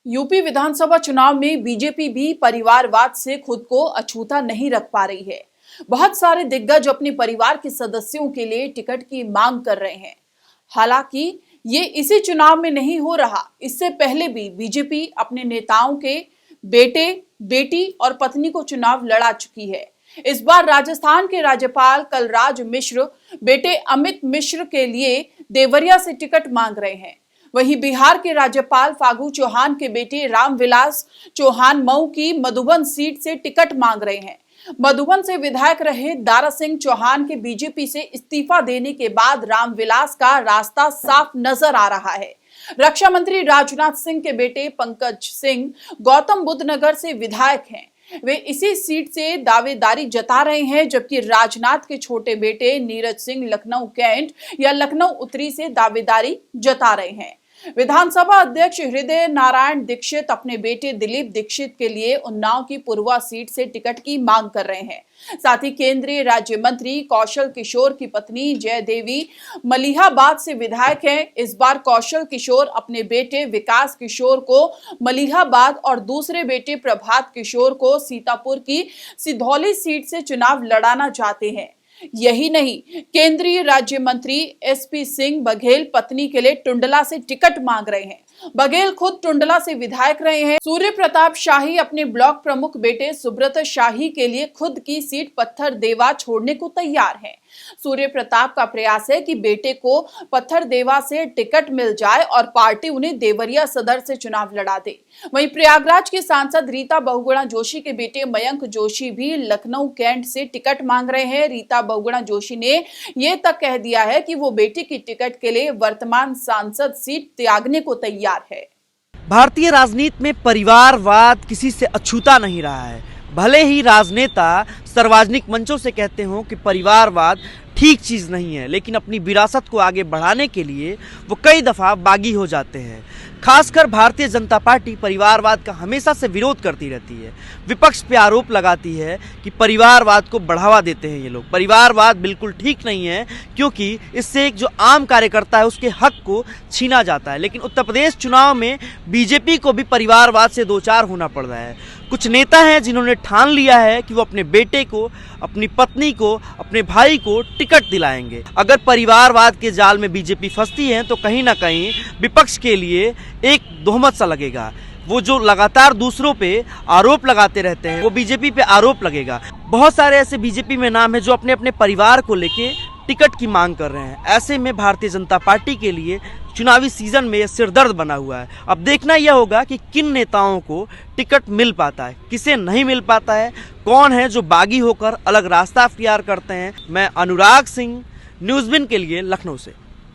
UP विधानसभा चुनाव में BJP भी परिवारवाद से खुद को अछूता नहीं रख पा रही है। बहुत सारे दिग्गज अपने परिवार के सदस्यों के लिए टिकट की मांग कर रहे हैं। हालांकि ये इसी चुनाव में नहीं हो रहा, इससे पहले भी बीजेपी अपने नेताओं के बेटे, बेटी और पत्नी को चुनाव लड़ा चुकी है। इस बार राजस्थान के राज्यपाल कलराज मिश्र बेटे अमित मिश्र के लिए देवरिया से टिकट मांग रहे हैं। वहीं बिहार के राज्यपाल फागू चौहान के बेटे रामविलास चौहान मऊ की मधुबन सीट से टिकट मांग रहे हैं। मधुबन से विधायक रहे दारा सिंह चौहान के बीजेपी से इस्तीफा देने के बाद रामविलास का रास्ता साफ नजर आ रहा है। रक्षा मंत्री राजनाथ सिंह के बेटे पंकज सिंह गौतम बुद्ध नगर से विधायक हैं। वे इसी सीट से दावेदारी जता रहे हैं, जबकि राजनाथ के छोटे बेटे नीरज सिंह लखनऊ कैंट या लखनऊ उत्तरी से दावेदारी जता रहे हैं। विधानसभा अध्यक्ष हृदय नारायण दीक्षित अपने बेटे दिलीप दीक्षित के लिए उन्नाव की पूर्वा सीट से टिकट की मांग कर रहे हैं। साथ ही केंद्रीय राज्य मंत्री कौशल किशोर की पत्नी जय देवी मलिहाबाद से विधायक हैं। इस बार कौशल किशोर अपने बेटे विकास किशोर को मलिहाबाद और दूसरे बेटे प्रभात किशोर को सीतापुर की सिधौली सीट से चुनाव लड़ाना चाहते हैं। यही नहीं, केंद्रीय राज्य मंत्री एसपी सिंह बघेल पत्नी के लिए टुंडला से टिकट मांग रहे हैं। बघेल खुद टुंडला से विधायक रहे हैं। सूर्य प्रताप शाही अपने ब्लॉक प्रमुख बेटे सुब्रत शाही के लिए खुद की सीट पत्थर देवा छोड़ने को तैयार हैं। सूर्य प्रताप का प्रयास है कि बेटे को पत्थर देवा से टिकट मिल जाए और पार्टी उन्हें देवरिया सदर से चुनाव लड़ा दे। वहीं प्रयागराज के सांसद रीता बहुगुणा जोशी के बेटे मयंक जोशी भी लखनऊ कैंट से टिकट मांग रहे हैं। रीता बहुगुणा जोशी ने यह तक कह दिया है कि वो बेटे की टिकट के लिए वर्तमान सांसद सीट त्यागने को तैयार है। भारतीय राजनीति में परिवारवाद किसी से अछूता नहीं रहा है। भले ही राजनेता सार्वजनिक मंचों से कहते हो कि परिवारवाद ठीक चीज़ नहीं है, लेकिन अपनी विरासत को आगे बढ़ाने के लिए वो कई दफ़ा बागी हो जाते हैं। खासकर भारतीय जनता पार्टी परिवारवाद का हमेशा से विरोध करती रहती है। विपक्ष पे आरोप लगाती है कि परिवारवाद को बढ़ावा देते हैं ये लोग। परिवारवाद बिल्कुल ठीक नहीं है, क्योंकि इससे एक जो आम कार्यकर्ता है उसके हक को छीना जाता है। लेकिन उत्तर प्रदेश चुनाव में बीजेपी को भी परिवारवाद से दो चार होना पड़ रहा है। कुछ नेता हैं जिन्होंने ठान लिया है कि वो अपने बेटे को, अपनी पत्नी को, अपने भाई को टिकट दिलाएंगे। अगर परिवारवाद के जाल में बीजेपी फंसती है तो कहीं ना कहीं विपक्ष के लिए एक दोहमत सा लगेगा। वो जो लगातार दूसरों पे आरोप लगाते रहते हैं वो बीजेपी पे आरोप लगेगा। बहुत सारे ऐसे बीजेपी में नाम है जो अपने अपने परिवार को लेके टिकट की मांग कर रहे हैं। ऐसे में भारतीय जनता पार्टी के लिए चुनावी सीजन में यह सिरदर्द बना हुआ है। अब देखना यह होगा कि किन नेताओं को टिकट मिल पाता है, किसे नहीं मिल पाता है, कौन है जो बागी होकर अलग रास्ता अख्तियार करते हैं। मैं अनुराग सिंह, न्यूज़बिन के लिए लखनऊ से।